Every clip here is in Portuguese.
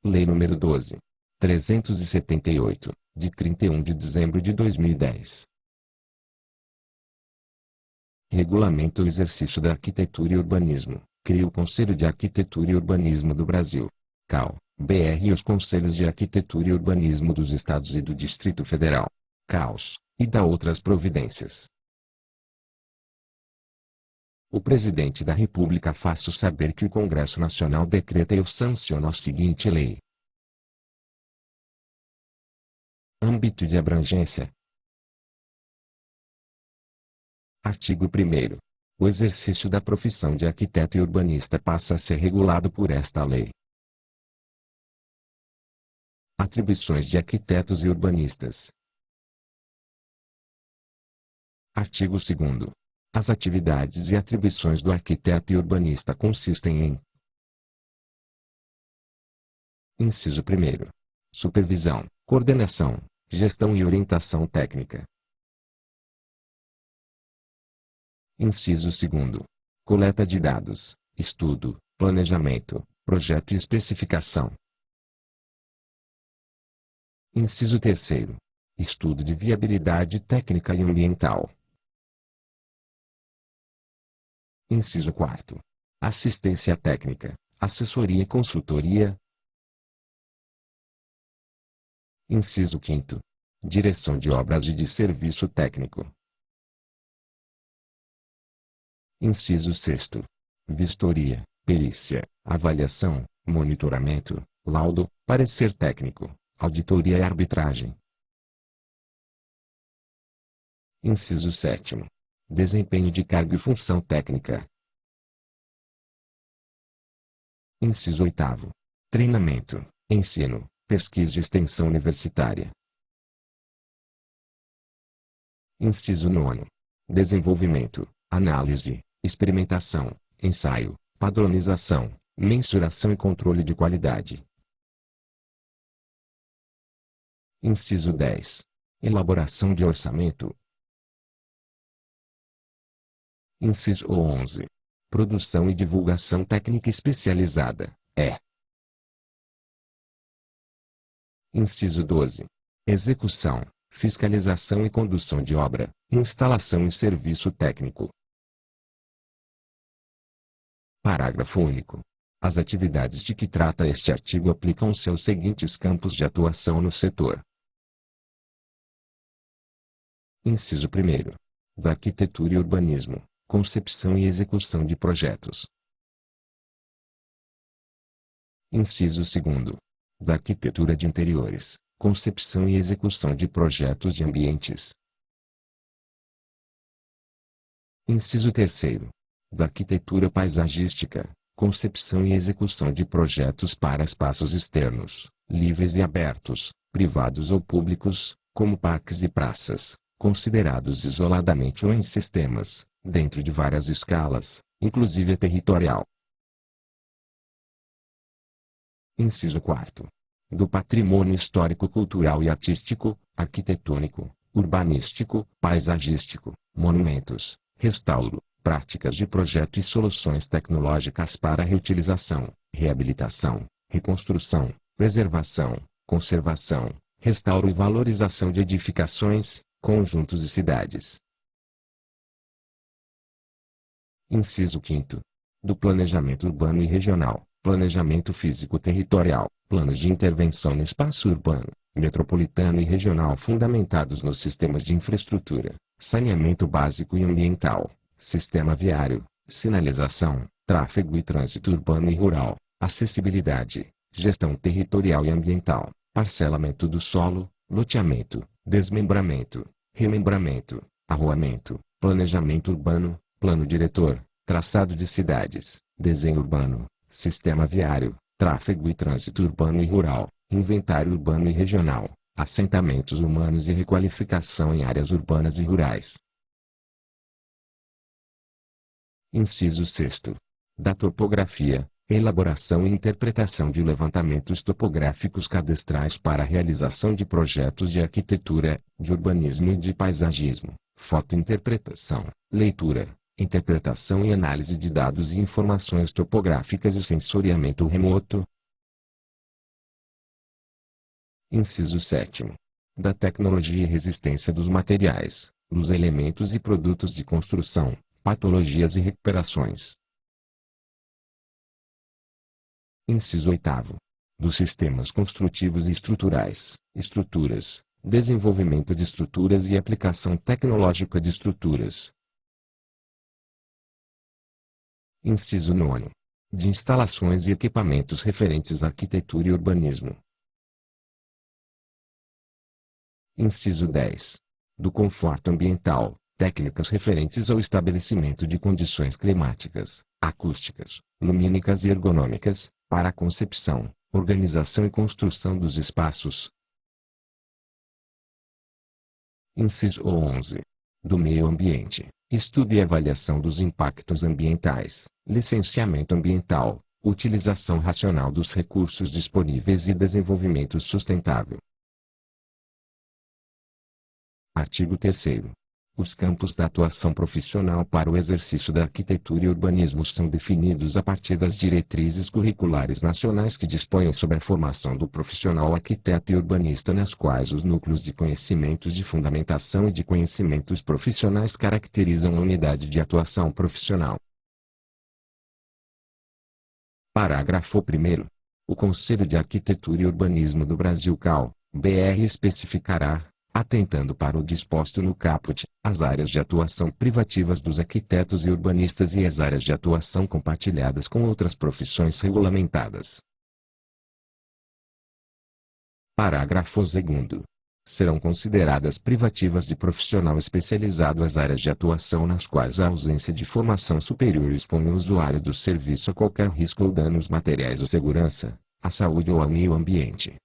Lei nº 12.378, de 31 de dezembro de 2010. Regulamenta o exercício da arquitetura e urbanismo. Cria o Conselho de Arquitetura e Urbanismo do Brasil, CAU-BR, e os Conselhos de Arquitetura e Urbanismo dos Estados e do Distrito Federal, CAUS, e dá outras providências. O Presidente da República faço saber que o Congresso Nacional decreta e eu sanciono a seguinte lei. Âmbito de abrangência. Artigo 1º. O exercício da profissão de arquiteto e urbanista passa a ser regulado por esta lei. Atribuições de arquitetos e urbanistas. Artigo 2º. As atividades e atribuições do arquiteto e urbanista consistem em: Inciso 1º. Supervisão, coordenação, gestão e orientação técnica. Inciso 2º. Coleta de dados, estudo, planejamento, projeto e especificação. Inciso 3º. Estudo de viabilidade técnica e ambiental. Inciso 4º. Assistência técnica, assessoria e consultoria. Inciso 5º. Direção de obras e de serviço técnico. Inciso 6º. Vistoria, perícia, avaliação, monitoramento, laudo, parecer técnico, auditoria e arbitragem. Inciso 7º. Desempenho de cargo e função técnica. Inciso 8º. Treinamento, ensino, pesquisa e extensão universitária. Inciso 9º. Desenvolvimento, análise, experimentação, ensaio, padronização, mensuração e controle de qualidade. Inciso 10. Elaboração de orçamento. Inciso 11. Produção e divulgação técnica especializada, Inciso 12. Execução, fiscalização e condução de obra, instalação e serviço técnico. Parágrafo único. As atividades de que trata este artigo aplicam-se aos seguintes campos de atuação no setor. Inciso 1º. Da arquitetura e urbanismo, concepção e execução de projetos. Inciso 2º. Da arquitetura de interiores, concepção e execução de projetos de ambientes. Inciso 3º. Da arquitetura paisagística, concepção e execução de projetos para espaços externos, livres e abertos, privados ou públicos, como parques e praças, considerados isoladamente ou em sistemas, dentro de várias escalas, inclusive a territorial. Inciso 4º. Do patrimônio histórico, cultural e artístico, arquitetônico, urbanístico, paisagístico, monumentos, restauro, práticas de projeto e soluções tecnológicas para reutilização, reabilitação, reconstrução, preservação, conservação, restauro e valorização de edificações, conjuntos e cidades. Inciso 5º. Do planejamento urbano e regional, planejamento físico-territorial, planos de intervenção no espaço urbano, metropolitano e regional fundamentados nos sistemas de infraestrutura, saneamento básico e ambiental, sistema viário, sinalização, tráfego e trânsito urbano e rural, acessibilidade, gestão territorial e ambiental, parcelamento do solo, loteamento, desmembramento, remembramento, arruamento, planejamento urbano, plano diretor, traçado de cidades, desenho urbano, sistema viário, tráfego e trânsito urbano e rural, inventário urbano e regional, assentamentos humanos e requalificação em áreas urbanas e rurais. Inciso 6º. Da topografia, elaboração e interpretação de levantamentos topográficos cadastrais para a realização de projetos de arquitetura, de urbanismo e de paisagismo, fotointerpretação, leitura, interpretação e análise de dados e informações topográficas e sensoriamento remoto. Inciso 7º. Da tecnologia e resistência dos materiais, dos elementos e produtos de construção, patologias e recuperações. Inciso 8º. Dos sistemas construtivos e estruturais, estruturas, desenvolvimento de estruturas e aplicação tecnológica de estruturas. Inciso 9º. De instalações e equipamentos referentes à arquitetura e urbanismo. Inciso 10. Do conforto ambiental, técnicas referentes ao estabelecimento de condições climáticas, acústicas, lumínicas e ergonômicas, para a concepção, organização e construção dos espaços. Inciso 11. Do meio ambiente, estudo e avaliação dos impactos ambientais, licenciamento ambiental, utilização racional dos recursos disponíveis e desenvolvimento sustentável. Artigo 3º. Os campos da atuação profissional para o exercício da arquitetura e urbanismo são definidos a partir das diretrizes curriculares nacionais que dispõem sobre a formação do profissional arquiteto e urbanista, nas quais os núcleos de conhecimentos de fundamentação e de conhecimentos profissionais caracterizam a unidade de atuação profissional. Parágrafo 1º. O Conselho de Arquitetura e Urbanismo do Brasil CAL/BR especificará, atentando para o disposto no caput, as áreas de atuação privativas dos arquitetos e urbanistas e as áreas de atuação compartilhadas com outras profissões regulamentadas. Parágrafo 2º. Serão consideradas privativas de profissional especializado as áreas de atuação nas quais a ausência de formação superior expõe o usuário do serviço a qualquer risco ou danos materiais ou segurança, à saúde ou ao meio ambiente.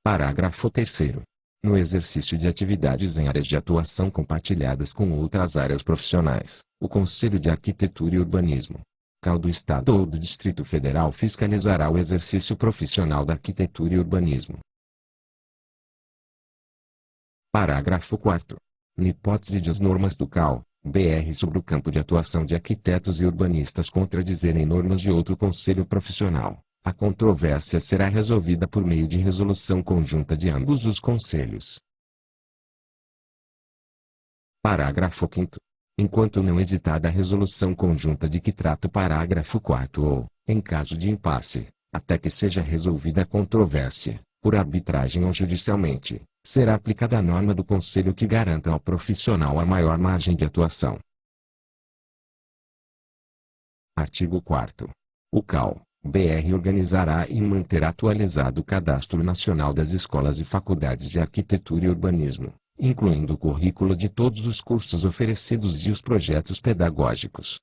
Parágrafo 3º. No exercício de atividades em áreas de atuação compartilhadas com outras áreas profissionais, o Conselho de Arquitetura e Urbanismo, CAL do Estado ou do Distrito Federal fiscalizará o exercício profissional da arquitetura e urbanismo. Parágrafo 4º. Na hipótese de as normas do CAL/BR sobre o campo de atuação de arquitetos e urbanistas contradizerem normas de outro conselho profissional, a controvérsia será resolvida por meio de resolução conjunta de ambos os conselhos. Parágrafo 5º. Enquanto não editada a resolução conjunta de que trata o parágrafo 4º ou, em caso de impasse, até que seja resolvida a controvérsia, por arbitragem ou judicialmente, será aplicada a norma do conselho que garanta ao profissional a maior margem de atuação. Artigo 4º. O CAL/BR organizará e manterá atualizado o Cadastro Nacional das Escolas e Faculdades de Arquitetura e Urbanismo, incluindo o currículo de todos os cursos oferecidos e os projetos pedagógicos.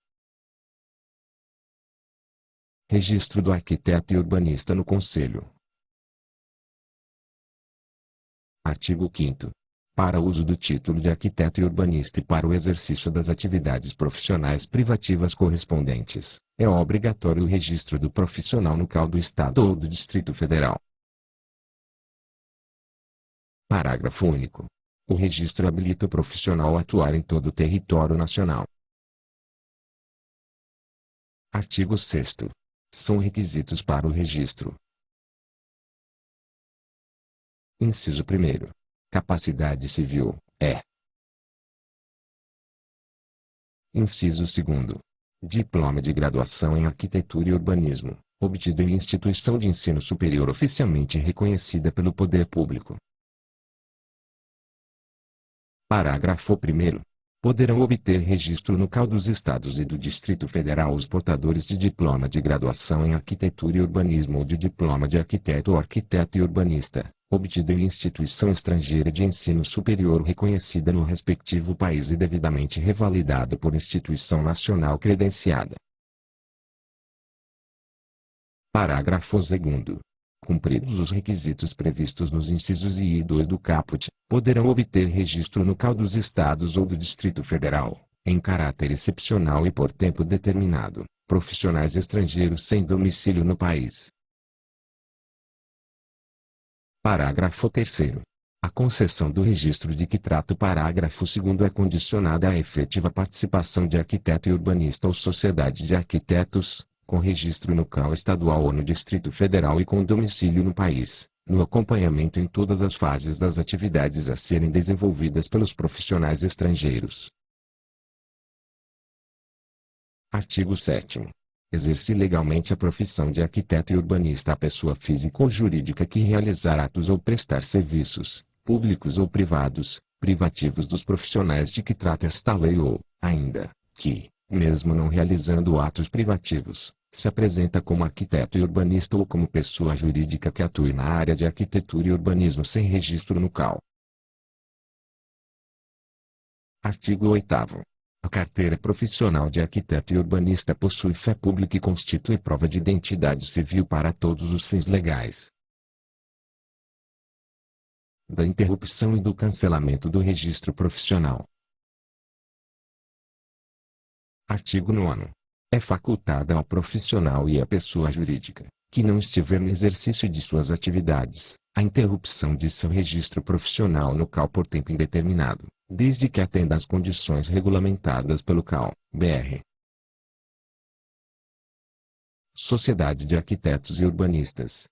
Registro do arquiteto e urbanista no Conselho. Artigo 5º. Para uso do título de arquiteto e urbanista e para o exercício das atividades profissionais privativas correspondentes, é obrigatório o registro do profissional no CAL do Estado ou do Distrito Federal. Parágrafo único. O registro habilita o profissional a atuar em todo o território nacional. Artigo 6º. São requisitos para o registro. Inciso 1º. Capacidade civil, Inciso 2º. Diploma de graduação em arquitetura e urbanismo, obtido em instituição de ensino superior oficialmente reconhecida pelo poder público. Parágrafo 1º. Poderão obter registro no CAL dos Estados e do Distrito Federal os portadores de diploma de graduação em arquitetura e urbanismo ou de diploma de arquiteto ou arquiteto e urbanista, obtido em instituição estrangeira de ensino superior reconhecida no respectivo país e devidamente revalidado por instituição nacional credenciada. Parágrafo 2º. Cumpridos os requisitos previstos nos incisos I e 2 do caput, poderão obter registro no CAL dos Estados ou do Distrito Federal, em caráter excepcional e por tempo determinado, profissionais estrangeiros sem domicílio no país. Parágrafo 3º. A concessão do registro de que trata o parágrafo 2º é condicionada à efetiva participação de arquiteto e urbanista ou sociedade de arquitetos, com registro no CAU estadual ou no Distrito Federal e com domicílio no país, no acompanhamento em todas as fases das atividades a serem desenvolvidas pelos profissionais estrangeiros. Artigo 7º. Exerce legalmente a profissão de arquiteto e urbanista a pessoa física ou jurídica que realizar atos ou prestar serviços, públicos ou privados, privativos dos profissionais de que trata esta lei ou, ainda, que, mesmo não realizando atos privativos, se apresenta como arquiteto e urbanista ou como pessoa jurídica que atue na área de arquitetura e urbanismo sem registro no CAU. Artigo 8º. A carteira profissional de arquiteto e urbanista possui fé pública e constitui prova de identidade civil para todos os fins legais. Da interrupção e do cancelamento do registro profissional. Artigo 9º. É facultada ao profissional e à pessoa jurídica, que não estiver no exercício de suas atividades, a interrupção de seu registro profissional no CAU por tempo indeterminado, desde que atenda às condições regulamentadas pelo CAU-BR. Sociedade de Arquitetos e Urbanistas.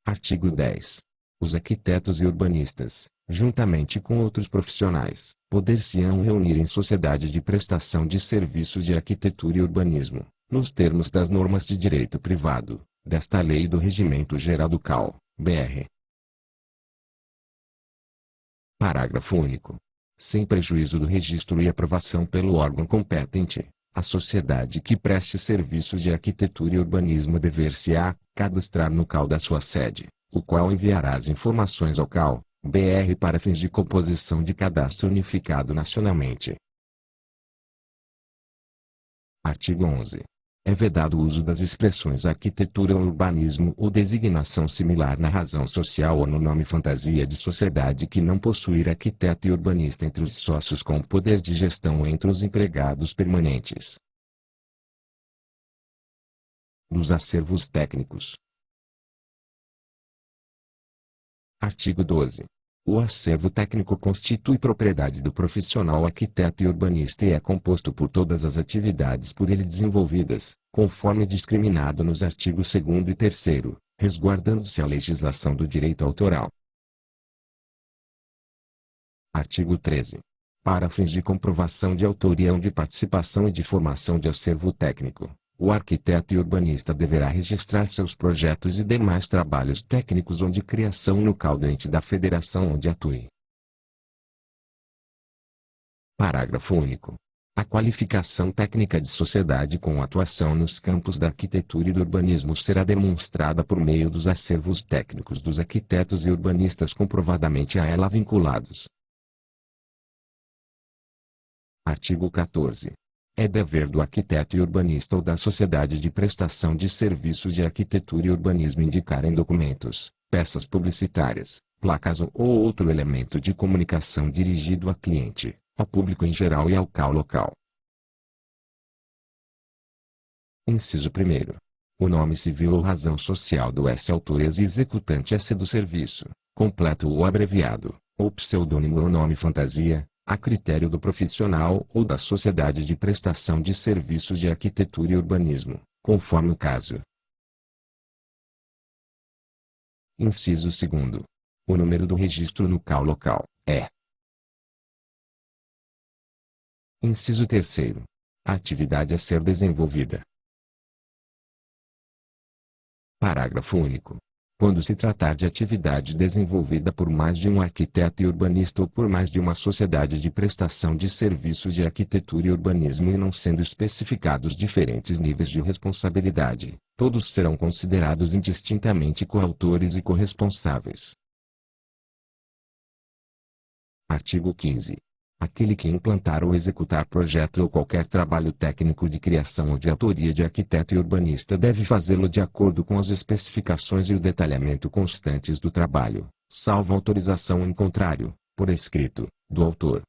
Artigo 10. Os arquitetos e urbanistas, juntamente com outros profissionais, poder-se-ão reunir em sociedade de prestação de serviços de arquitetura e urbanismo, nos termos das normas de direito privado, desta lei e do Regimento Geral do CAU-BR. Parágrafo único. Sem prejuízo do registro e aprovação pelo órgão competente, a sociedade que preste serviços de arquitetura e urbanismo dever-se-á cadastrar no CAU da sua sede, o qual enviará as informações ao CAU-BR para fins de composição de cadastro unificado nacionalmente. Artigo 11. É vedado o uso das expressões arquitetura ou urbanismo ou designação similar na razão social ou no nome fantasia de sociedade que não possuir arquiteto e urbanista entre os sócios com poder de gestão ou entre os empregados permanentes. Dos acervos técnicos. Artigo 12. O acervo técnico constitui propriedade do profissional arquiteto e urbanista e é composto por todas as atividades por ele desenvolvidas, conforme discriminado nos artigos 2º e 3º, resguardando-se a legislação do direito autoral. Artigo 13. Para fins de comprovação de autoria ou de participação e de formação de acervo técnico, o arquiteto e urbanista deverá registrar seus projetos e demais trabalhos técnicos ou de criação no CAU do ente da federação onde atue. Parágrafo único. A qualificação técnica de sociedade com atuação nos campos da arquitetura e do urbanismo será demonstrada por meio dos acervos técnicos dos arquitetos e urbanistas comprovadamente a ela vinculados. Artigo 14. É dever do arquiteto e urbanista ou da sociedade de prestação de serviços de arquitetura e urbanismo indicar em documentos, peças publicitárias, placas ou outro elemento de comunicação dirigido a cliente, ao público em geral e ao CAU local. Inciso 1º. O nome civil ou razão social do autor e executante do serviço, completo ou abreviado, ou pseudônimo ou nome fantasia, a critério do profissional ou da sociedade de prestação de serviços de arquitetura e urbanismo, conforme o caso. Inciso 2º. O número do registro no CAU local, é. Inciso 3º. A atividade a ser desenvolvida. Parágrafo único. Quando se tratar de atividade desenvolvida por mais de um arquiteto e urbanista ou por mais de uma sociedade de prestação de serviços de arquitetura e urbanismo e não sendo especificados diferentes níveis de responsabilidade, todos serão considerados indistintamente coautores e corresponsáveis. Artigo 15. Aquele que implantar ou executar projeto ou qualquer trabalho técnico de criação ou de autoria de arquiteto e urbanista deve fazê-lo de acordo com as especificações e o detalhamento constantes do trabalho, salvo autorização em contrário, por escrito, do autor.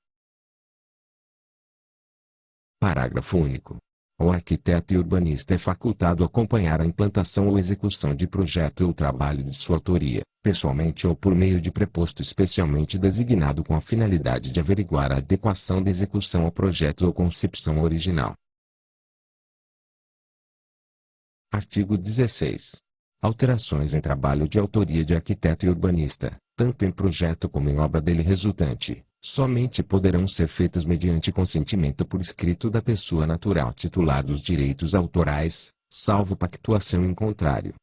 Parágrafo único. O arquiteto e urbanista é facultado acompanhar a implantação ou execução de projeto ou trabalho de sua autoria, pessoalmente ou por meio de preposto especialmente designado com a finalidade de averiguar a adequação da execução ao projeto ou concepção original. Artigo 16. Alterações em trabalho de autoria de arquiteto e urbanista, tanto em projeto como em obra dele resultante, somente poderão ser feitas mediante consentimento por escrito da pessoa natural titular dos direitos autorais, salvo pactuação em contrário.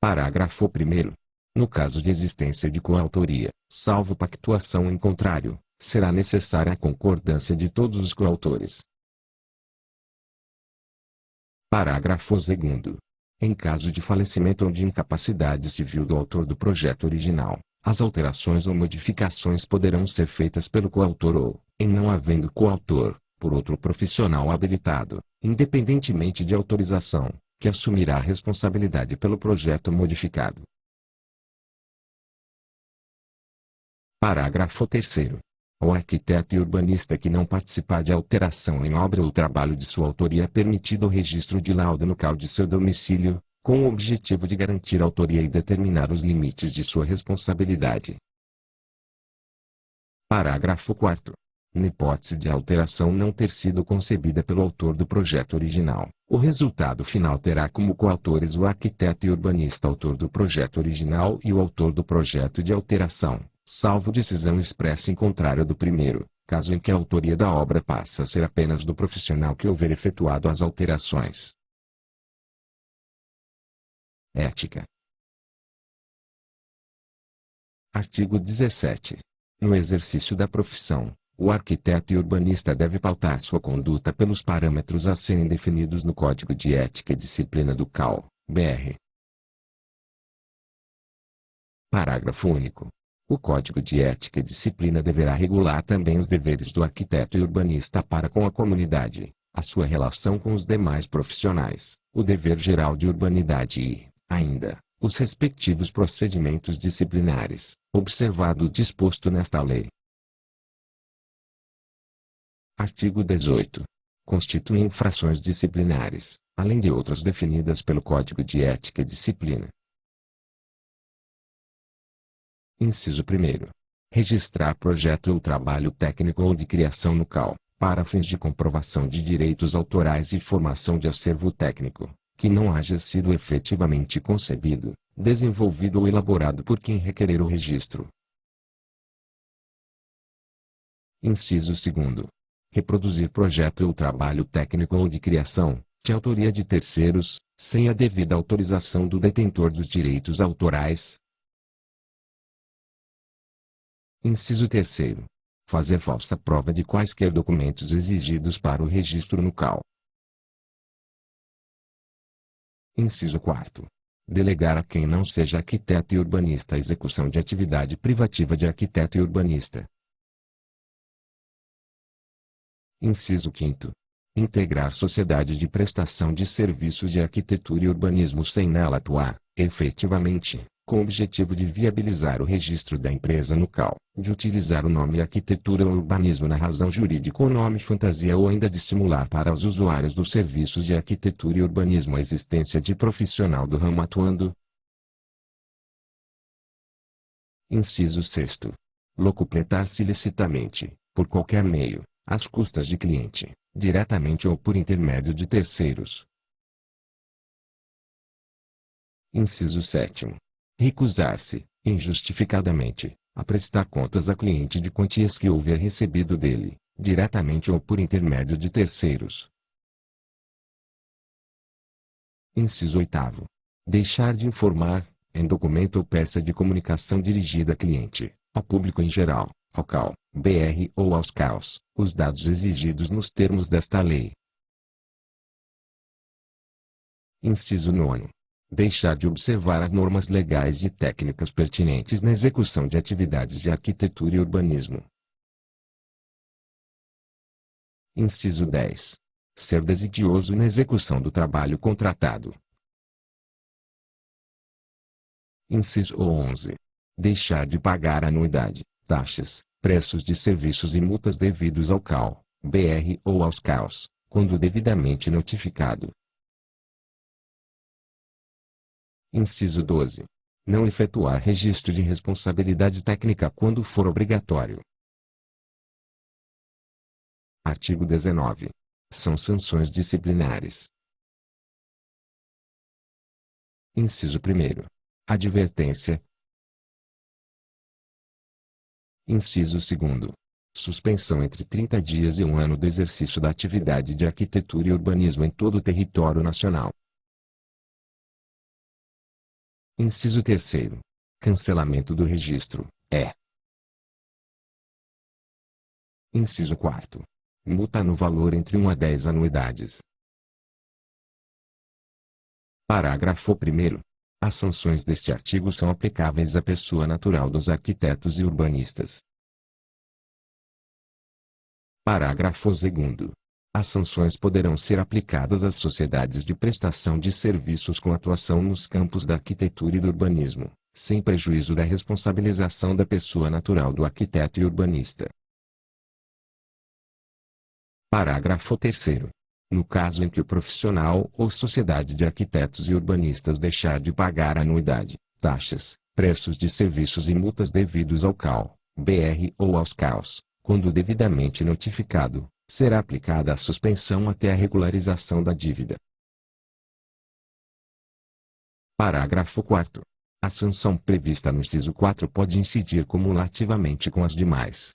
Parágrafo 1º. No caso de existência de coautoria, salvo pactuação em contrário, será necessária a concordância de todos os coautores. Parágrafo 2º. Em caso de falecimento ou de incapacidade civil do autor do projeto original, as alterações ou modificações poderão ser feitas pelo coautor ou, em não havendo coautor, por outro profissional habilitado, independentemente de autorização, que assumirá a responsabilidade pelo projeto modificado. Parágrafo 3º. O arquiteto e urbanista que não participar de alteração em obra ou trabalho de sua autoria é permitido o registro de laudo no CAU de seu domicílio, com o objetivo de garantir a autoria e determinar os limites de sua responsabilidade. Parágrafo 4º. Na hipótese de a alteração não ter sido concebida pelo autor do projeto original, o resultado final terá como coautores o arquiteto e urbanista autor do projeto original e o autor do projeto de alteração, salvo decisão expressa em contrário do primeiro, caso em que a autoria da obra passe a ser apenas do profissional que houver efetuado as alterações. Ética. Artigo 17. No exercício da profissão, o arquiteto e urbanista deve pautar sua conduta pelos parâmetros a serem definidos no Código de Ética e Disciplina do CAU, BR. Parágrafo único. O Código de Ética e Disciplina deverá regular também os deveres do arquiteto e urbanista para com a comunidade, a sua relação com os demais profissionais, o dever geral de urbanidade e, ainda, os respectivos procedimentos disciplinares, observado o disposto nesta lei. Artigo 18. Constituem infrações disciplinares, além de outras definidas pelo Código de Ética e Disciplina. Inciso 1º. Registrar projeto ou trabalho técnico ou de criação no CAU, para fins de comprovação de direitos autorais e formação de acervo técnico, que não haja sido efetivamente concebido, desenvolvido ou elaborado por quem requerer o registro. Inciso 2º. Reproduzir projeto ou trabalho técnico ou de criação, de autoria de terceiros, sem a devida autorização do detentor dos direitos autorais. Inciso 3º. Fazer falsa prova de quaisquer documentos exigidos para o registro no CAU. Inciso 4º. Delegar a quem não seja arquiteto e urbanista a execução de atividade privativa de arquiteto e urbanista. Inciso 5º. Integrar sociedade de prestação de serviços de arquitetura e urbanismo sem nela atuar, efetivamente, com o objetivo de viabilizar o registro da empresa no CAU, de utilizar o nome arquitetura ou urbanismo na razão jurídica ou nome fantasia ou ainda de simular para os usuários dos serviços de arquitetura e urbanismo a existência de profissional do ramo atuando. Inciso 6º. Locupletar-se ilicitamente, por qualquer meio, às custas de cliente, diretamente ou por intermédio de terceiros. Inciso 7º. Recusar-se, injustificadamente, a prestar contas a cliente de quantias que houver recebido dele, diretamente ou por intermédio de terceiros. Inciso 8º. Deixar de informar, em documento ou peça de comunicação dirigida a cliente, ao público em geral, ao CAU, BR ou aos CAUs, os dados exigidos nos termos desta lei. Inciso 9º. Deixar de observar as normas legais e técnicas pertinentes na execução de atividades de arquitetura e urbanismo. Inciso 10. Ser desidioso na execução do trabalho contratado. Inciso 11. Deixar de pagar anuidade, taxas, preços de serviços e multas devidos ao CAU, BR ou aos CAUs, quando devidamente notificado. Inciso 12. Não efetuar registro de responsabilidade técnica quando for obrigatório. Artigo 19. São sanções disciplinares. Inciso 1º. Advertência. Inciso 2º. Suspensão entre 30 dias e 1 ano do exercício da atividade de arquitetura e urbanismo em todo o território nacional. Inciso 3º. Cancelamento do registro, Inciso 4º. Multa no valor entre 1 a 10 anuidades. Parágrafo 1º. As sanções deste artigo são aplicáveis à pessoa natural dos arquitetos e urbanistas. Parágrafo 2º. As sanções poderão ser aplicadas às sociedades de prestação de serviços com atuação nos campos da arquitetura e do urbanismo, sem prejuízo da responsabilização da pessoa natural do arquiteto e urbanista. Parágrafo 3º. No caso em que o profissional ou sociedade de arquitetos e urbanistas deixar de pagar anuidade, taxas, preços de serviços e multas devidos ao CAU, BR ou aos CAUs, quando devidamente notificado, será aplicada a suspensão até a regularização da dívida. Parágrafo 4º. A sanção prevista no inciso 4 pode incidir cumulativamente com as demais.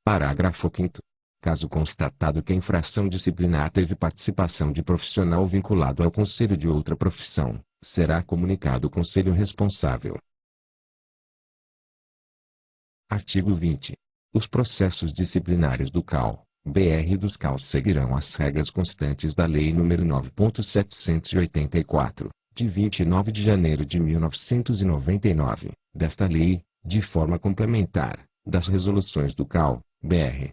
Parágrafo 5º. Caso constatado que a infração disciplinar teve participação de profissional vinculado ao conselho de outra profissão, será comunicado ao conselho responsável. Artigo 20. Os processos disciplinares do CAU, BR e dos CAUs seguirão as regras constantes da Lei nº 9.784, de 29 de janeiro de 1999, desta lei, de forma complementar, das resoluções do CAU, BR.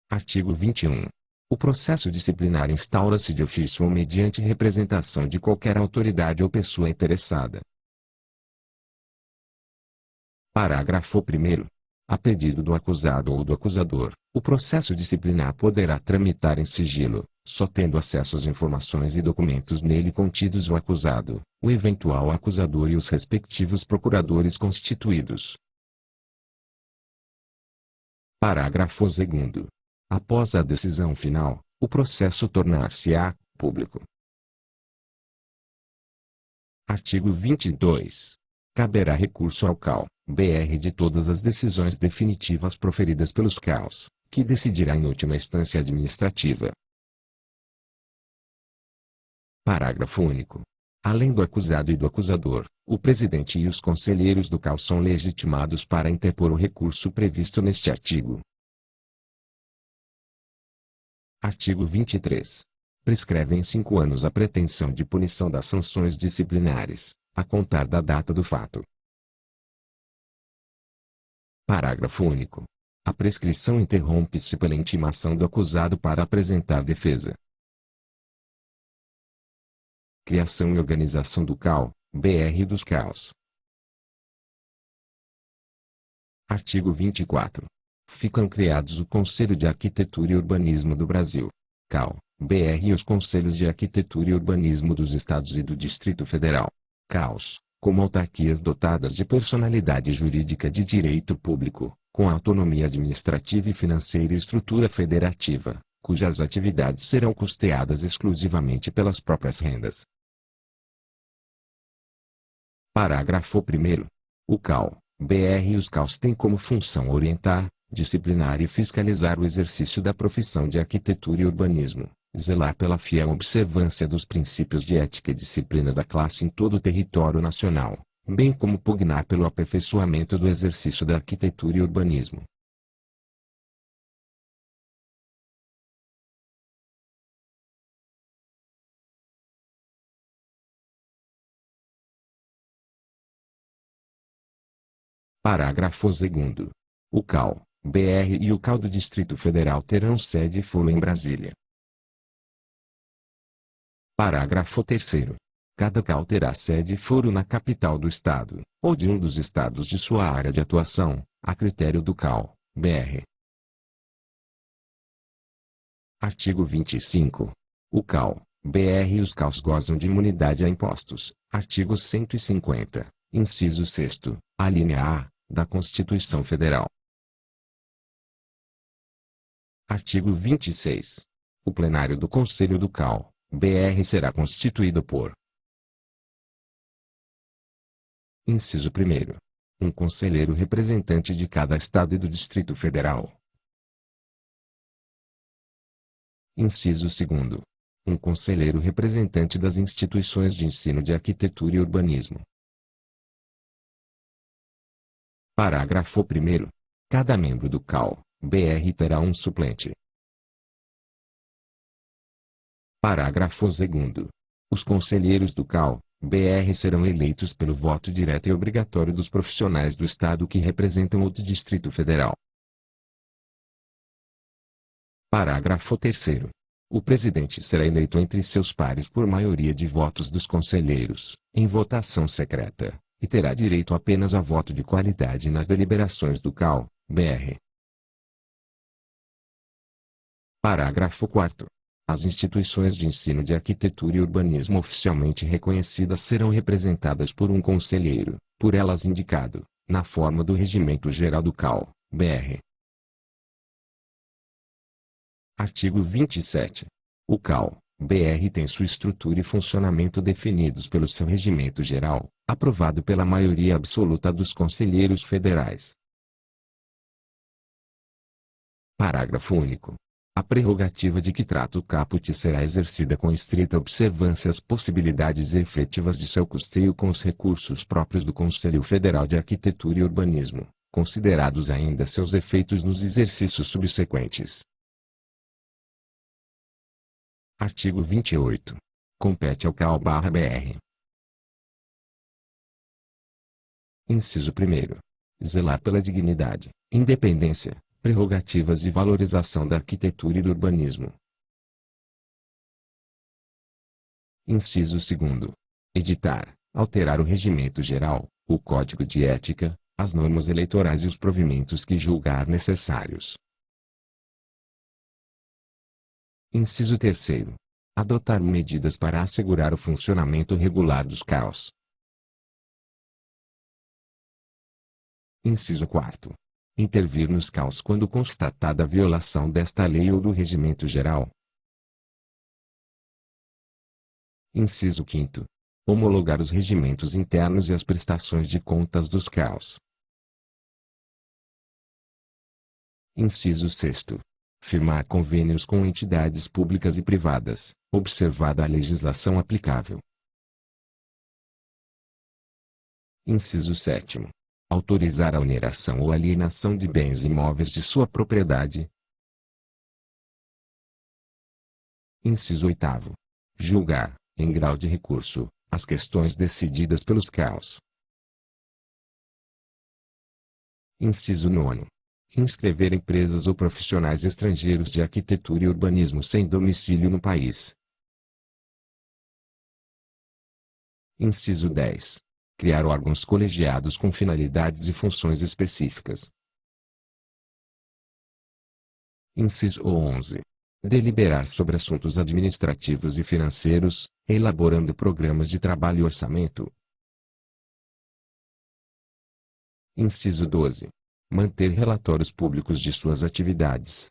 Artigo 21. O processo disciplinar instaura-se de ofício ou mediante representação de qualquer autoridade ou pessoa interessada. Parágrafo 1º. A pedido do acusado ou do acusador, o processo disciplinar poderá tramitar em sigilo, só tendo acesso às informações e documentos nele contidos o acusado, o eventual acusador e os respectivos procuradores constituídos. Parágrafo 2º. Após a decisão final, o processo tornar-se-á público. Artigo 22. Caberá recurso ao CAU, BR de todas as decisões definitivas proferidas pelos CAUs, que decidirá em última instância administrativa. Parágrafo único. Além do acusado e do acusador, o presidente e os conselheiros do CAU são legitimados para interpor o recurso previsto neste artigo. Artigo 23. Prescreve em 5 anos a pretensão de punição das sanções disciplinares, a contar da data do fato. Parágrafo único. A prescrição interrompe-se pela intimação do acusado para apresentar defesa. Criação e organização do CAU, BR e dos CAUs. Artigo 24. Ficam criados o Conselho de Arquitetura e Urbanismo do Brasil, CAU, BR e os Conselhos de Arquitetura e Urbanismo dos Estados e do Distrito Federal, CAUs, como autarquias dotadas de personalidade jurídica de direito público, com autonomia administrativa e financeira e estrutura federativa, cujas atividades serão custeadas exclusivamente pelas próprias rendas. Parágrafo 1º. O CAU, BR e os CAUs têm como função orientar, disciplinar e fiscalizar o exercício da profissão de arquitetura e urbanismo, zelar pela fiel observância dos princípios de ética e disciplina da classe em todo o território nacional, bem como pugnar pelo aperfeiçoamento do exercício da arquitetura e urbanismo. Parágrafo 2º. O CAU, BR e o CAU do Distrito Federal terão sede e foro em Brasília. Parágrafo 3º. Cada CAU terá sede e foro na capital do estado, ou de um dos estados de sua área de atuação, a critério do CAU, BR. Artigo 25. O CAU, BR e os CAUs gozam de imunidade a impostos. Artigo 150, inciso 6º, alínea A, da Constituição Federal. Artigo 26. O plenário do Conselho do CAL/BR será constituído por: Inciso 1º. Um conselheiro representante de cada Estado e do Distrito Federal. Inciso 2º. Um conselheiro representante das instituições de ensino de arquitetura e urbanismo. Parágrafo 1º. Cada membro do CAL/BR terá um suplente. Parágrafo 2º. Os conselheiros do CAL/BR serão eleitos pelo voto direto e obrigatório dos profissionais do Estado que representam o Distrito Federal. Parágrafo 3º. O presidente será eleito entre seus pares por maioria de votos dos conselheiros, em votação secreta, e terá direito apenas a voto de qualidade nas deliberações do CAL/BR. Parágrafo 4º. As instituições de ensino de arquitetura e urbanismo oficialmente reconhecidas serão representadas por um conselheiro, por elas indicado, na forma do Regimento Geral do CAL/BR. Artigo 27. O CAL/BR tem sua estrutura e funcionamento definidos pelo seu Regimento Geral, aprovado pela maioria absoluta dos conselheiros federais. Parágrafo único. A prerrogativa de que trata o caput será exercida com estrita observância às possibilidades efetivas de seu custeio com os recursos próprios do Conselho Federal de Arquitetura e Urbanismo, considerados ainda seus efeitos nos exercícios subsequentes. Artigo 28. Compete ao CAL/BR. Inciso 1º. Zelar pela dignidade, independência, prerrogativas e valorização da arquitetura e do urbanismo. Inciso 2º. Editar, alterar o regimento geral, o código de ética, as normas eleitorais e os provimentos que julgar necessários. Inciso 3º. Adotar medidas para assegurar o funcionamento regular dos CAUs. Inciso 4º. Intervir nos CAUs quando constatada a violação desta lei ou do regimento geral. Inciso 5º. Homologar os regimentos internos e as prestações de contas dos CAUs. Inciso 6º. Firmar convênios com entidades públicas e privadas, observada a legislação aplicável. Inciso 7º. Autorizar a oneração ou alienação de bens imóveis de sua propriedade. Inciso 8º. Julgar, em grau de recurso, as questões decididas pelos CAUs. Inciso 9º. Inscrever empresas ou profissionais estrangeiros de arquitetura e urbanismo sem domicílio no país. Inciso 10. Criar órgãos colegiados com finalidades e funções específicas. Inciso 11. Deliberar sobre assuntos administrativos e financeiros, elaborando programas de trabalho e orçamento. Inciso 12. Manter relatórios públicos de suas atividades.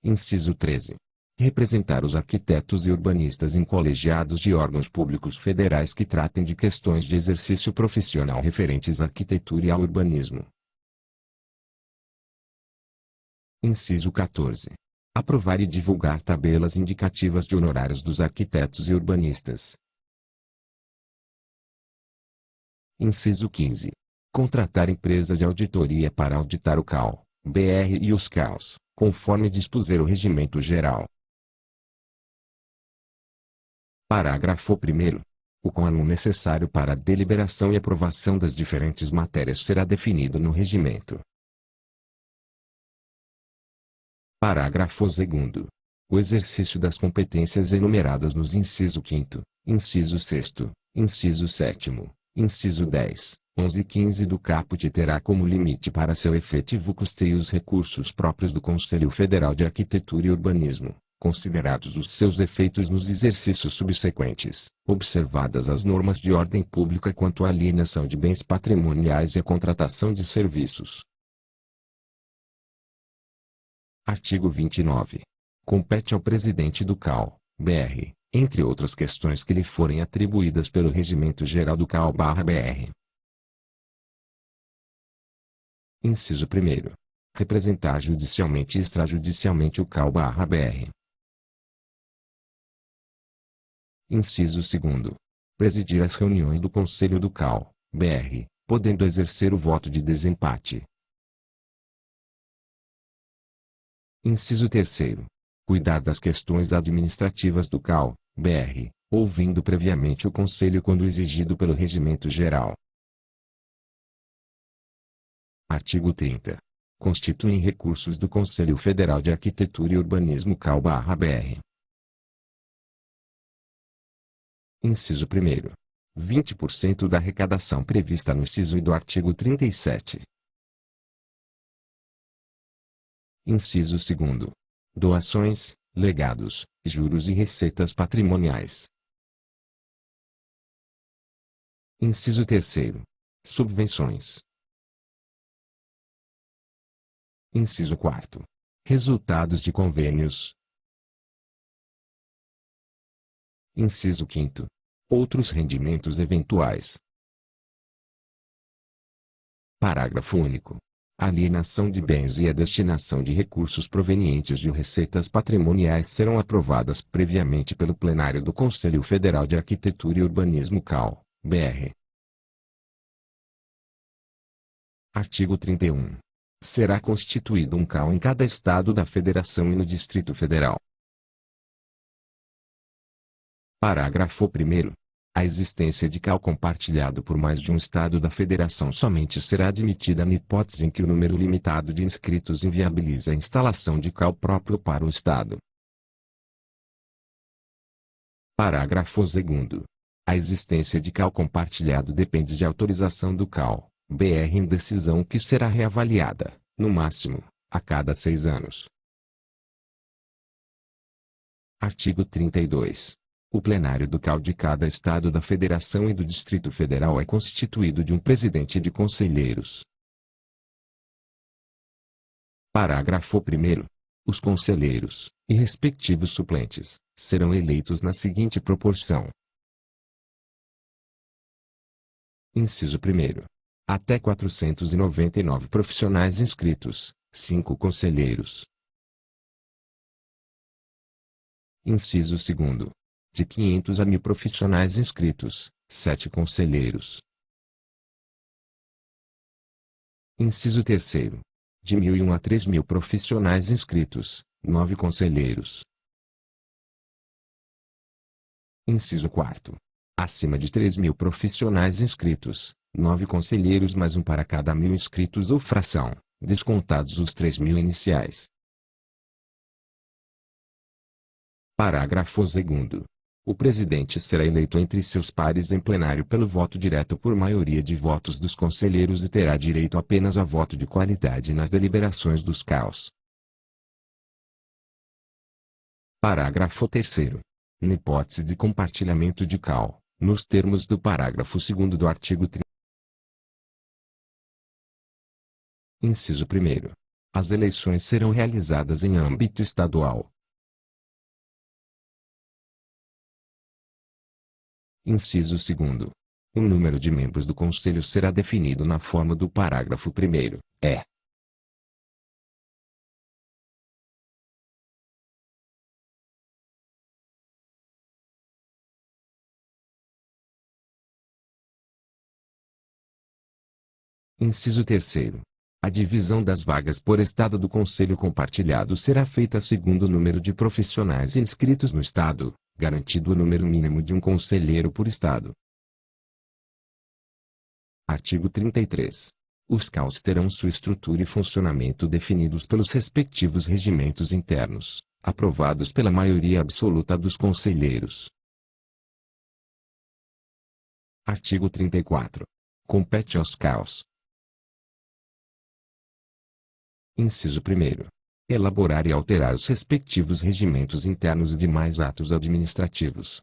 Inciso 13. Representar os arquitetos e urbanistas em colegiados de órgãos públicos federais que tratem de questões de exercício profissional referentes à arquitetura e ao urbanismo. Inciso 14. Aprovar e divulgar tabelas indicativas de honorários dos arquitetos e urbanistas. Inciso 15. Contratar empresa de auditoria para auditar o CAL/BR e os CAUs, conforme dispuser o Regimento Geral. Parágrafo 1º. O quórum necessário para a deliberação e aprovação das diferentes matérias será definido no regimento. Parágrafo 2º. O exercício das competências enumeradas nos inciso 5º, inciso 6º, inciso 7º, inciso 10, 11 e 15 do caput terá como limite para seu efetivo custeio os recursos próprios do Conselho Federal de Arquitetura e Urbanismo, considerados os seus efeitos nos exercícios subsequentes, observadas as normas de ordem pública quanto à alienação de bens patrimoniais e a contratação de serviços. Artigo 29. Compete ao presidente do CAU-BR, entre outras questões que lhe forem atribuídas pelo Regimento Geral do CAU/BR. Inciso 1º. Representar judicialmente e extrajudicialmente o CAU/BR. Inciso 2º. Presidir as reuniões do Conselho do CAU/BR, podendo exercer o voto de desempate. Inciso 3º. Cuidar das questões administrativas do CAU/BR, ouvindo previamente o Conselho quando exigido pelo Regimento Geral. Artigo 30. Constituem recursos do Conselho Federal de Arquitetura e Urbanismo CAU/BR. Inciso 1º. 20% da arrecadação prevista no inciso I do artigo 37. Inciso 2º. Doações, legados, juros e receitas patrimoniais. Inciso 3º. Subvenções. Inciso 4º. Resultados de convênios. Inciso 5º. Outros rendimentos eventuais. Parágrafo único. A alienação de bens e a destinação de recursos provenientes de receitas patrimoniais serão aprovadas previamente pelo plenário do Conselho Federal de Arquitetura e Urbanismo CAU/BR. Artigo 31. Será constituído um CAU em cada estado da Federação e no Distrito Federal. Parágrafo 1º. A existência de CAU compartilhado por mais de um estado da federação somente será admitida na hipótese em que o número limitado de inscritos inviabilize a instalação de CAU próprio para o estado. Parágrafo 2º. A existência de CAU compartilhado depende de autorização do CAU/BR em decisão que será reavaliada, no máximo, a cada 6 anos. Artigo 32. O plenário do CAU de cada estado da Federação e do Distrito Federal é constituído de um presidente e de conselheiros. Parágrafo 1º. Os conselheiros, e respectivos suplentes, serão eleitos na seguinte proporção. Inciso 1º. Até 499 profissionais inscritos, 5 conselheiros. Inciso 2º. De 500 a 1.000 profissionais inscritos, 7 conselheiros. Inciso 3º. De 1.001 a 3.000 profissionais inscritos, 9 conselheiros. Inciso 4º. Acima de 3.000 profissionais inscritos, 9 conselheiros mais um para cada 1.000 inscritos ou fração, descontados os 3.000 iniciais. Parágrafo 2º. O presidente será eleito entre seus pares em plenário pelo voto direto por maioria de votos dos conselheiros e terá direito apenas a voto de qualidade nas deliberações dos CAUs. Parágrafo 3º. Na hipótese de compartilhamento de CAU, nos termos do parágrafo 2º do artigo 30. Inciso 1º. As eleições serão realizadas em âmbito estadual. Inciso 2º. O número de membros do Conselho será definido na forma do parágrafo 1º, é. Inciso 3º. A divisão das vagas por estado do Conselho compartilhado será feita segundo o número de profissionais inscritos no estado, garantido o número mínimo de um conselheiro por estado. Artigo 33. Os CAUs terão sua estrutura e funcionamento definidos pelos respectivos regimentos internos, aprovados pela maioria absoluta dos conselheiros. Artigo 34. Compete aos CAUs. Inciso 1º. Elaborar e alterar os respectivos regimentos internos e demais atos administrativos.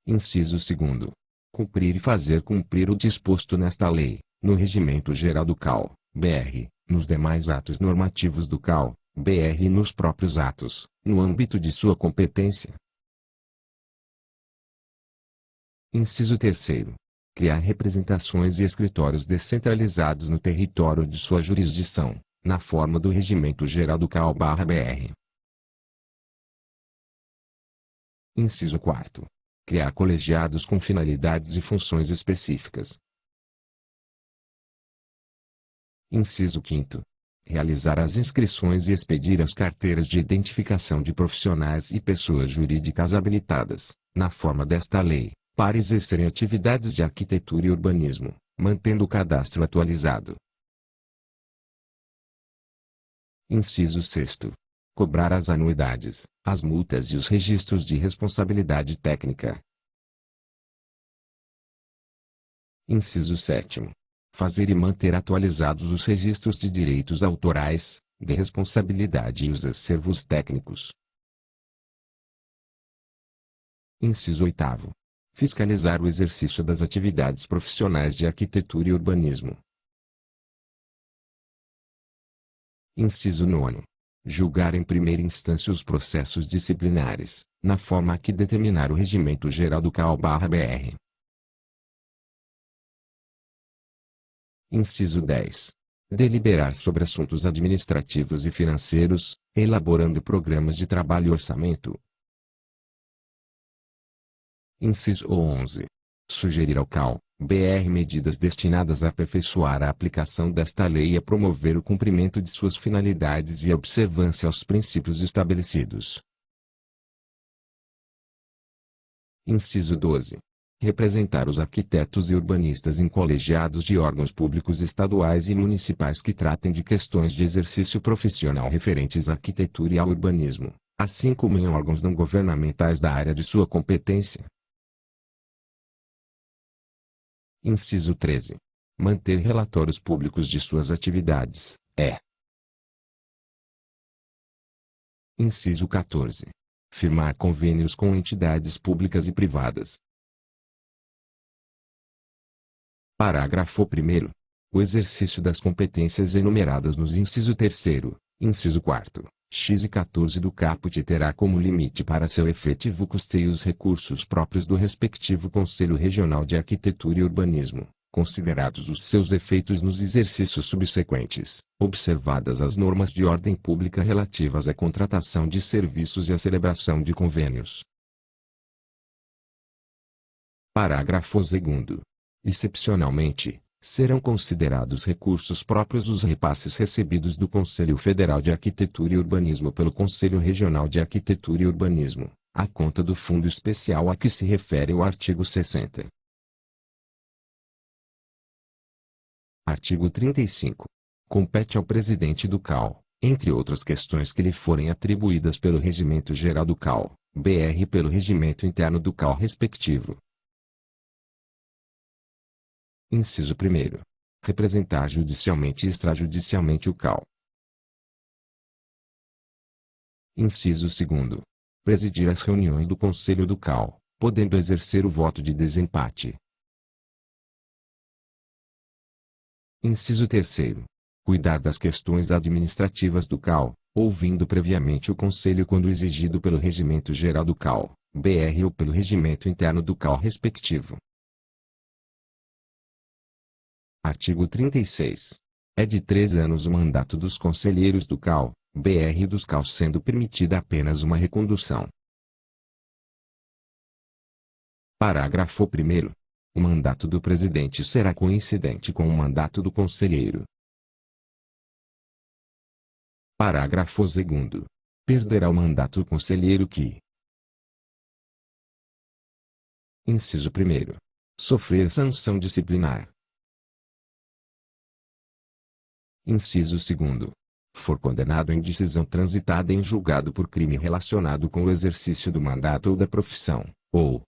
Inciso 2º. Cumprir e fazer cumprir o disposto nesta lei, no Regimento Geral do CAU/BR, nos demais atos normativos do CAL/BR e nos próprios atos, no âmbito de sua competência. Inciso 3º. Criar representações e escritórios descentralizados no território de sua jurisdição, na forma do Regimento Geral do CAL/BR. Inciso 4º. Criar colegiados com finalidades e funções específicas. Inciso 5º. Realizar as inscrições e expedir as carteiras de identificação de profissionais e pessoas jurídicas habilitadas, na forma desta lei, para exercerem atividades de arquitetura e urbanismo, mantendo o cadastro atualizado. Inciso 6º. Cobrar as anuidades, as multas e os registros de responsabilidade técnica. Inciso 7º. Fazer e manter atualizados os registros de direitos autorais, de responsabilidade e os acervos técnicos. Inciso 8º. Fiscalizar o exercício das atividades profissionais de arquitetura e urbanismo. Inciso 9º. Julgar em primeira instância os processos disciplinares, na forma a que determinar o Regimento Geral do CAL/BR. Inciso 10. Deliberar sobre assuntos administrativos e financeiros, elaborando programas de trabalho e orçamento. Inciso 11. Sugerir ao CAL/BR medidas destinadas a aperfeiçoar a aplicação desta lei e a promover o cumprimento de suas finalidades e a observância aos princípios estabelecidos. Inciso 12. Representar os arquitetos e urbanistas em colegiados de órgãos públicos estaduais e municipais que tratem de questões de exercício profissional referentes à arquitetura e ao urbanismo, assim como em órgãos não governamentais da área de sua competência. Inciso 13. Manter relatórios públicos de suas atividades, Inciso 14. Firmar convênios com entidades públicas e privadas. Parágrafo 1º. O exercício das competências enumeradas nos inciso 3º, inciso 4º, x e 14 do caput terá como limite para seu efetivo custeio os recursos próprios do respectivo Conselho Regional de Arquitetura e Urbanismo, considerados os seus efeitos nos exercícios subsequentes, observadas as normas de ordem pública relativas à contratação de serviços e à celebração de convênios. Parágrafo 2º. Excepcionalmente, serão considerados recursos próprios os repasses recebidos do Conselho Federal de Arquitetura e Urbanismo pelo Conselho Regional de Arquitetura e Urbanismo, à conta do fundo especial a que se refere o artigo 60. Artigo 35. Compete ao presidente do CAL, entre outras questões que lhe forem atribuídas pelo Regimento Geral do CAL/BR e pelo Regimento Interno do CAL respectivo. Inciso 1º. Representar judicialmente e extrajudicialmente o CAL. Inciso 2º. Presidir as reuniões do Conselho do CAL, podendo exercer o voto de desempate. Inciso 3º. Cuidar das questões administrativas do CAL, ouvindo previamente o Conselho quando exigido pelo Regimento Geral do CAL/BR ou pelo Regimento Interno do CAL respectivo. Artigo 36. É de 3 anos o mandato dos conselheiros do CAL/BR e dos CAL sendo permitida apenas uma recondução. Parágrafo 1º. O mandato do presidente será coincidente com o mandato do conselheiro. Parágrafo 2º. Perderá o mandato o conselheiro que: Inciso 1º. Sofrer sanção disciplinar. Inciso 2º. For condenado em decisão transitada em julgado por crime relacionado com o exercício do mandato ou da profissão, ou.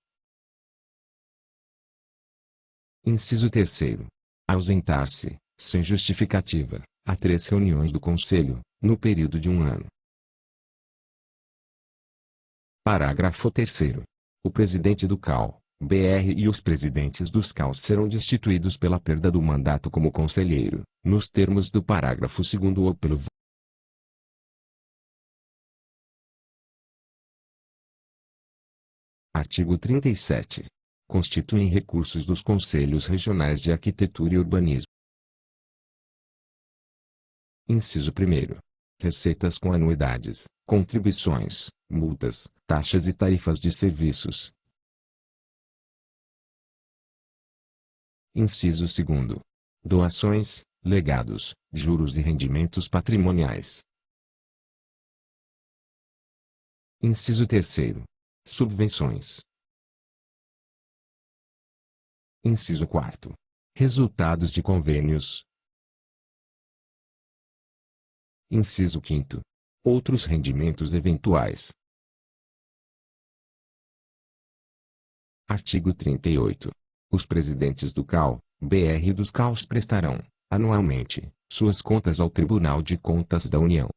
Inciso 3º. Ausentar-se, sem justificativa, a 3 reuniões do Conselho, no período de 1 ano. Parágrafo 3º. O presidente do CAL, BR e os presidentes dos CAUs serão destituídos pela perda do mandato como conselheiro, nos termos do parágrafo 2º ou pelo Artigo 37. Constituem recursos dos Conselhos Regionais de Arquitetura e Urbanismo. Inciso 1º. Receitas com anuidades, contribuições, multas, taxas e tarifas de serviços. Inciso 2º. Doações, legados, juros e rendimentos patrimoniais. Inciso 3º. Subvenções. Inciso 4º. Resultados de convênios. Inciso 5º. Outros rendimentos eventuais. Artigo 38. Os presidentes do CAU, BR e dos CAUs prestarão, anualmente, suas contas ao Tribunal de Contas da União.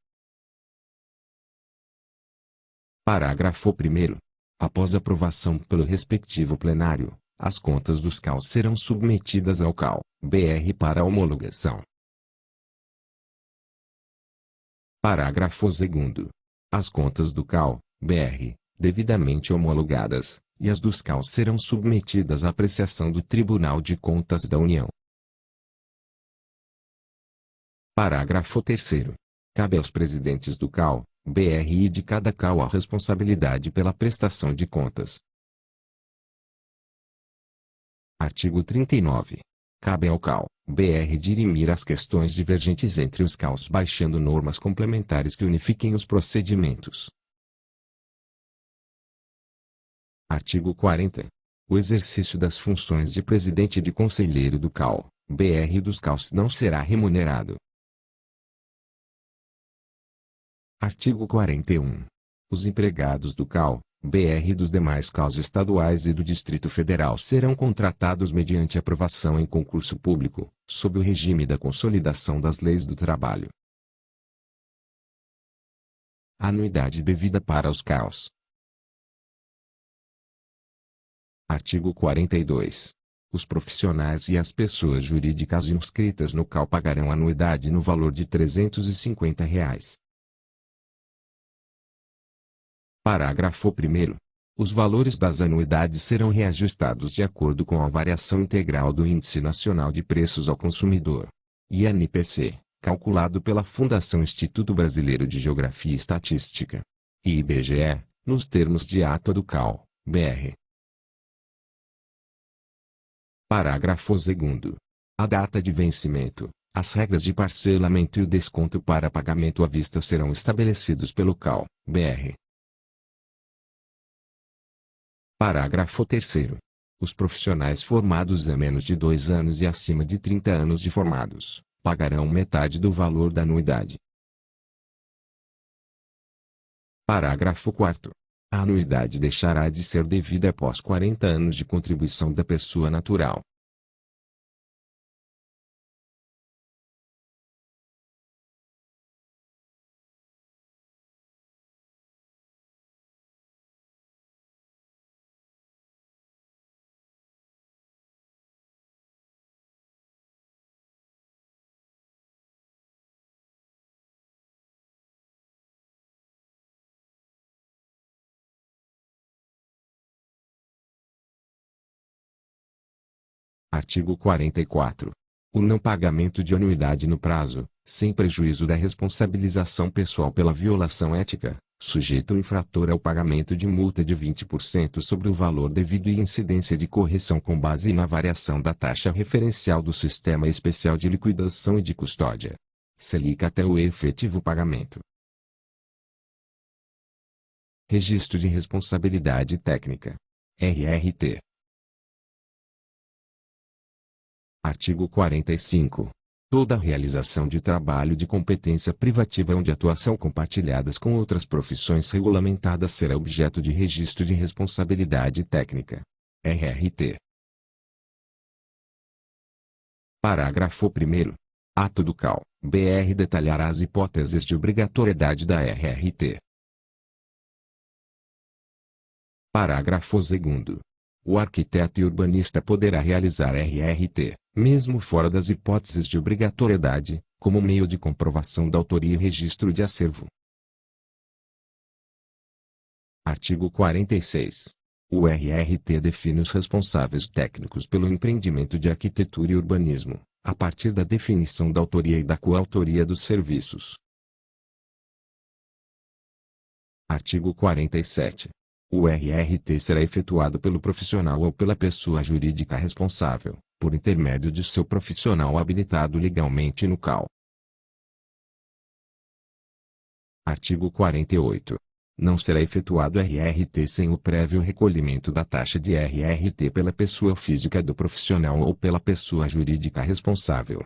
Parágrafo 1º. Após aprovação pelo respectivo plenário, as contas dos CAUs serão submetidas ao CAU, BR para homologação. Parágrafo 2º. As contas do CAU, BR, devidamente homologadas, e as dos CAUs serão submetidas à apreciação do Tribunal de Contas da União. Parágrafo 3º. Cabe aos presidentes do CAU, BR e de cada CAU a responsabilidade pela prestação de contas. Artigo 39. Cabe ao CAU, BR dirimir as questões divergentes entre os CAUs baixando normas complementares que unifiquem os procedimentos. Artigo 40. O exercício das funções de presidente e de conselheiro do CAU, BR e dos CAUs não será remunerado. Artigo 41. Os empregados do CAU, BR e dos demais CAUs estaduais e do Distrito Federal serão contratados mediante aprovação em concurso público, sob o regime da Consolidação das Leis do Trabalho. Anuidade devida para os CAUs. Artigo 42. Os profissionais e as pessoas jurídicas inscritas no CAU pagarão anuidade no valor de R$ 350. Parágrafo 1º. Os valores das anuidades serão reajustados de acordo com a variação integral do Índice Nacional de Preços ao Consumidor, INPC, calculado pela Fundação Instituto Brasileiro de Geografia e Estatística, IBGE, nos termos de ata do CAU, BR. Parágrafo 2º. A data de vencimento, as regras de parcelamento e o desconto para pagamento à vista serão estabelecidos pelo CAU, BR. Parágrafo 3º. Os profissionais formados há menos de 2 anos e acima de 30 anos de formados, pagarão metade do valor da anuidade. Parágrafo 4º. A anuidade deixará de ser devida após 40 anos de contribuição da pessoa natural. Artigo 44. O não pagamento de anuidade no prazo, sem prejuízo da responsabilização pessoal pela violação ética, sujeita o infrator ao pagamento de multa de 20% sobre o valor devido e incidência de correção com base na variação da taxa referencial do Sistema Especial de Liquidação e de Custódia, Selic, até o efetivo pagamento. Registro de Responsabilidade Técnica, RRT. Artigo 45. Toda realização de trabalho de competência privativa ou de atuação compartilhadas com outras profissões regulamentadas será objeto de registro de responsabilidade técnica, RRT. Parágrafo 1º. Ato do CAU, BR detalhará as hipóteses de obrigatoriedade da RRT. Parágrafo 2º. O arquiteto e urbanista poderá realizar RRT, mesmo fora das hipóteses de obrigatoriedade, como meio de comprovação da autoria e registro de acervo. Artigo 46. O RRT define os responsáveis técnicos pelo empreendimento de arquitetura e urbanismo, a partir da definição da autoria e da coautoria dos serviços. Artigo 47. O RRT será efetuado pelo profissional ou pela pessoa jurídica responsável, por intermédio de seu profissional habilitado legalmente no CAL. Artigo 48. Não será efetuado RRT sem o prévio recolhimento da taxa de RRT pela pessoa física do profissional ou pela pessoa jurídica responsável.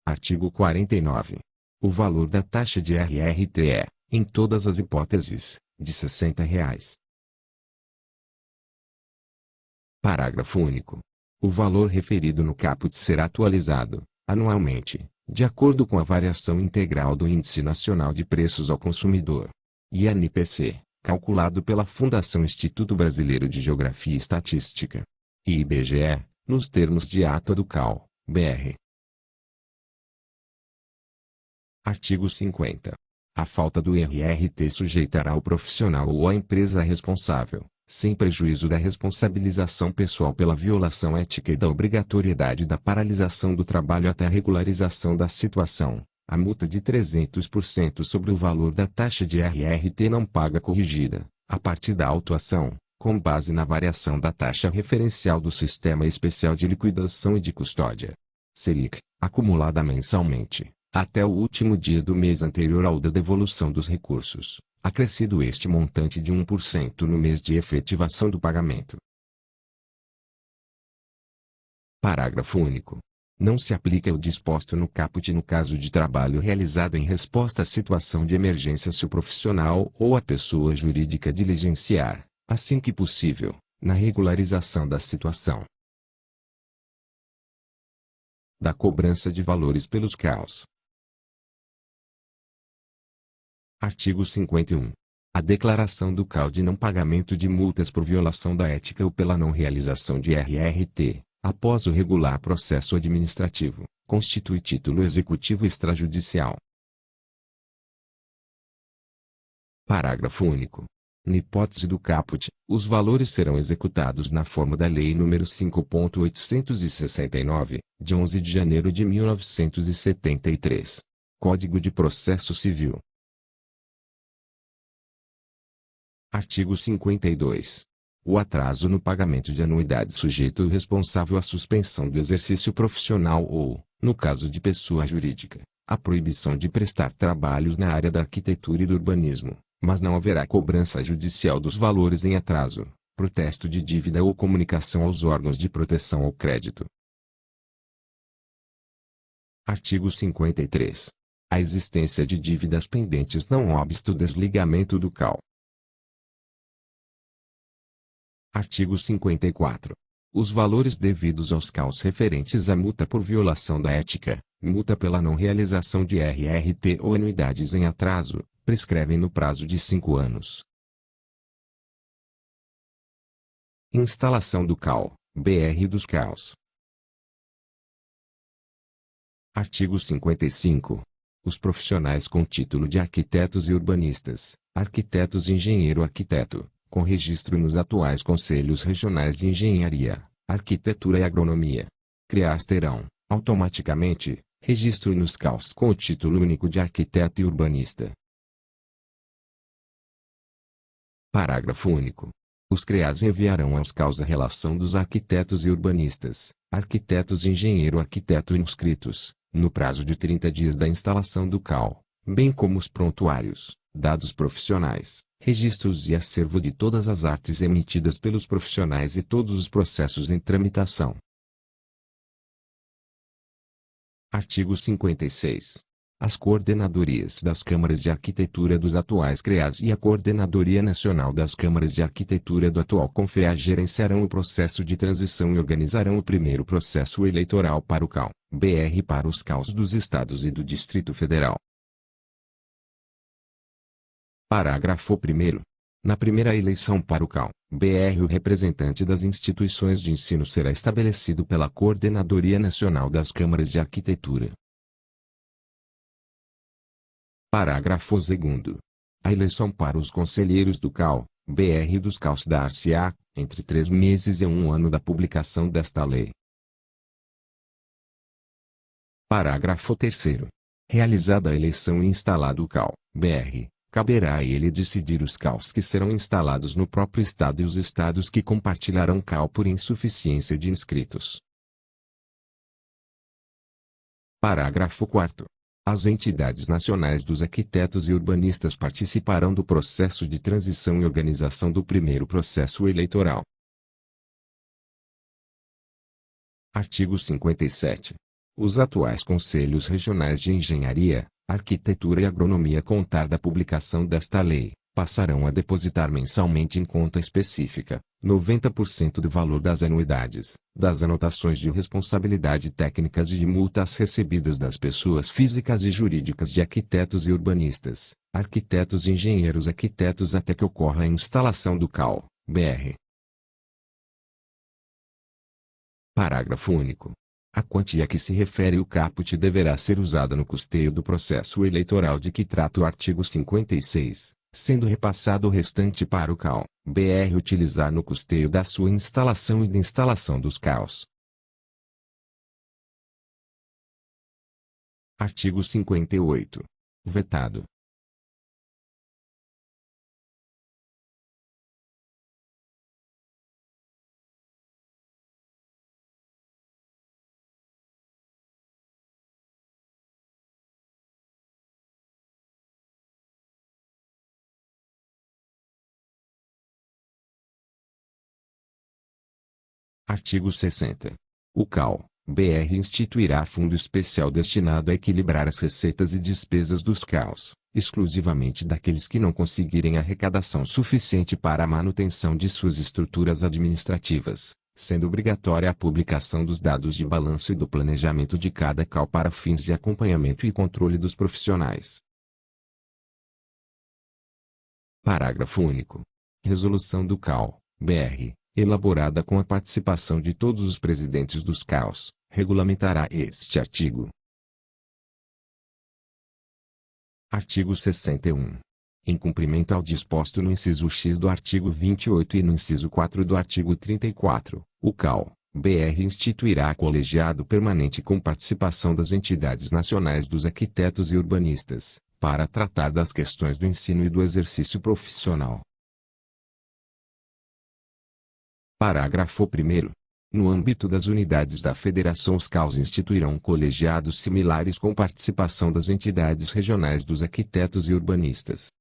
Artigo 49. O valor da taxa de RRT é, em todas as hipóteses, de R$ 60. Parágrafo único. O valor referido no caput será atualizado, anualmente, de acordo com a variação integral do Índice Nacional de Preços ao Consumidor, INPC, calculado pela Fundação Instituto Brasileiro de Geografia e Estatística, e IBGE, nos termos de ata do CAL, BR. Artigo 50. A falta do RRT sujeitará o profissional ou a empresa responsável, sem prejuízo da responsabilização pessoal pela violação ética e da obrigatoriedade da paralisação do trabalho até a regularização da situação, a multa de 300% sobre o valor da taxa de RRT não paga corrigida, a partir da autuação, com base na variação da taxa referencial do Sistema Especial de Liquidação e de Custódia, Selic, acumulada mensalmente, até o último dia do mês anterior ao da devolução dos recursos, acrescido este montante de 1% no mês de efetivação do pagamento. Parágrafo único. Não se aplica o disposto no caput no caso de trabalho realizado em resposta à situação de emergência se o profissional ou a pessoa jurídica diligenciar, assim que possível, na regularização da situação. Da cobrança de valores pelos CAUs. Artigo 51. A declaração do CAU de não pagamento de multas por violação da ética ou pela não realização de RRT, após o regular processo administrativo, constitui título executivo extrajudicial. Parágrafo único. Na hipótese do caput, os valores serão executados na forma da Lei nº 5.869, de 11 de janeiro de 1973. Código de Processo Civil. Artigo 52. O atraso no pagamento de anuidade sujeita o responsável à suspensão do exercício profissional ou, no caso de pessoa jurídica, à proibição de prestar trabalhos na área da arquitetura e do urbanismo, mas não haverá cobrança judicial dos valores em atraso, protesto de dívida ou comunicação aos órgãos de proteção ao crédito. Artigo 53. A existência de dívidas pendentes não obsta o desligamento do CAU. Artigo 54. Os valores devidos aos CAUs referentes à multa por violação da ética, multa pela não realização de RRT ou anuidades em atraso, prescrevem no prazo de 5 anos. Instalação do CAU, BR dos CAUs. Artigo 55. Os profissionais com título de arquitetos e urbanistas, arquitetos e engenheiro-arquiteto, com registro nos atuais Conselhos Regionais de Engenharia, Arquitetura e Agronomia, CREAS terão, automaticamente, registro nos CAUs com o título único de arquiteto e urbanista. Parágrafo único. Os CREAS enviarão aos CAUs a relação dos arquitetos e urbanistas, arquitetos e engenheiro-arquiteto inscritos, no prazo de 30 dias da instalação do CAU, bem como os prontuários, dados profissionais, registros e acervo de todas as artes emitidas pelos profissionais e todos os processos em tramitação. Artigo 56. As coordenadorias das câmaras de arquitetura dos atuais CREAS e a Coordenadoria Nacional das Câmaras de Arquitetura do atual CONFEA gerenciarão o processo de transição e organizarão o primeiro processo eleitoral para o CAU, BR para os CAUs dos Estados e do Distrito Federal. Parágrafo 1º. Na primeira eleição para o CAU-BR, o representante das instituições de ensino será estabelecido pela Coordenadoria Nacional das Câmaras de Arquitetura. Parágrafo 2º. A eleição para os conselheiros do CAU-BR e dos CAUs dar-se-á, entre 3 meses e 1 ano da publicação desta lei. Parágrafo 3º. Realizada a eleição e instalado o CAU-BR, caberá a ele decidir os CAUs que serão instalados no próprio estado e os estados que compartilharão CAU por insuficiência de inscritos. Parágrafo 4º. As entidades nacionais dos arquitetos e urbanistas participarão do processo de transição e organização do primeiro processo eleitoral. Artigo 57. Os atuais Conselhos Regionais de Engenharia, Arquitetura e Agronomia a contar da publicação desta lei, passarão a depositar mensalmente em conta específica, 90% do valor das anuidades, das anotações de responsabilidade técnicas e de multas recebidas das pessoas físicas e jurídicas de arquitetos e urbanistas, arquitetos e engenheiros arquitetos até que ocorra a instalação do CAU-BR. Parágrafo único. A quantia a que se refere o caput deverá ser usada no custeio do processo eleitoral de que trata o artigo 56, sendo repassado o restante para o CAU-BR utilizar no custeio da sua instalação e da instalação dos CAUs. Artigo 58. Vetado. Artigo 60. O CAU-BR instituirá fundo especial destinado a equilibrar as receitas e despesas dos CAUs, exclusivamente daqueles que não conseguirem arrecadação suficiente para a manutenção de suas estruturas administrativas, sendo obrigatória a publicação dos dados de balanço e do planejamento de cada CAU para fins de acompanhamento e controle dos profissionais. Parágrafo único. Resolução do CAU-BR, elaborada com a participação de todos os presidentes dos CAUs, regulamentará este artigo. Artigo 61. Em cumprimento ao disposto no inciso X do artigo 28 e no inciso 4 do artigo 34, o CAU-BR instituirá colegiado permanente com participação das entidades nacionais dos arquitetos e urbanistas, para tratar das questões do ensino e do exercício profissional. Parágrafo 1º. No âmbito das unidades da Federação, os CAUs instituirão colegiados similares com participação das entidades regionais dos arquitetos e urbanistas.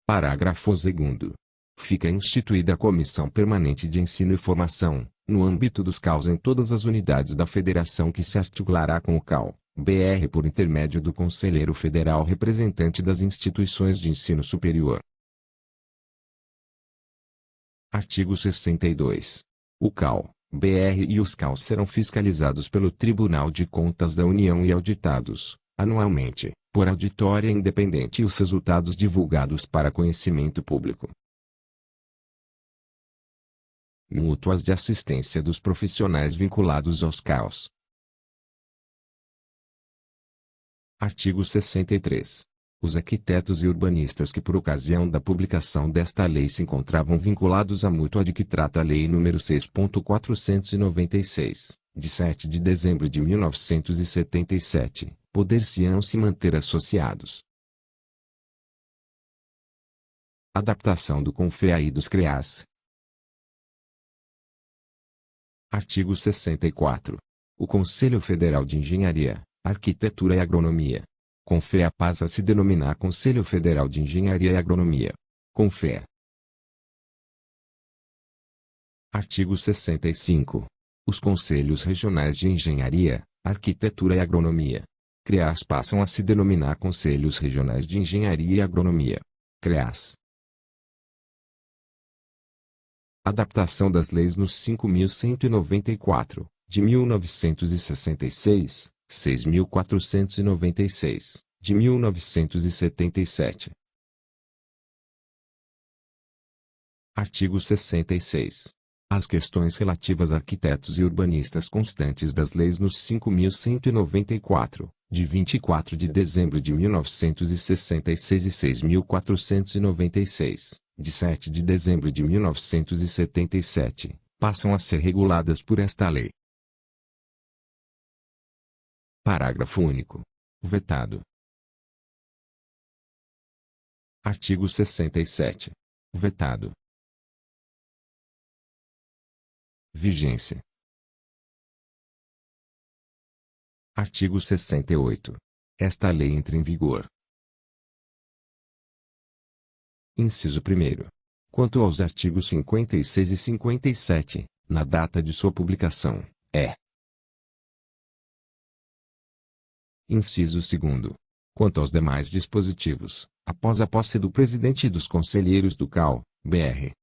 Parágrafo 2º. Fica instituída a Comissão Permanente de Ensino e Formação, no âmbito dos CAUs em todas as unidades da Federação, que se articulará com o CAU-BR por intermédio do Conselheiro Federal representante das instituições de ensino superior. Artigo 62. O CAU-BR e os CAUs serão fiscalizados pelo Tribunal de Contas da União e auditados, anualmente, por auditória independente e os resultados divulgados para conhecimento público. Mútuas de assistência dos profissionais vinculados aos CAUs. Artigo 63. Os arquitetos e urbanistas que por ocasião da publicação desta lei se encontravam vinculados à mútua de que trata a Lei nº 6.496, de 7 de dezembro de 1977, poder-se-ão se manter associados. Adaptação do CONFEA e dos CREAS. Artigo 64. O Conselho Federal de Engenharia, Arquitetura e Agronomia, CONFEA, passa a se denominar Conselho Federal de Engenharia e Agronomia, CONFEA. Artigo 65. Os Conselhos Regionais de Engenharia, Arquitetura e Agronomia, CREAS, passam a se denominar Conselhos Regionais de Engenharia e Agronomia, CREAS. Adaptação das leis nos 5.194, de 1966, 6.496, de 1977. Artigo 66. As questões relativas a arquitetos e urbanistas constantes das leis nos 5.194, de 24 de dezembro de 1966 e 6.496, de 7 de dezembro de 1977, passam a ser reguladas por esta lei. Parágrafo único. Vetado. Artigo 67. Vetado. Vigência. Artigo 68. Esta lei entra em vigor. Inciso 1º. Quanto aos artigos 56 e 57, na data de sua publicação, é. Inciso 2º. Quanto aos demais dispositivos, após a posse do presidente e dos conselheiros do CAL, BR,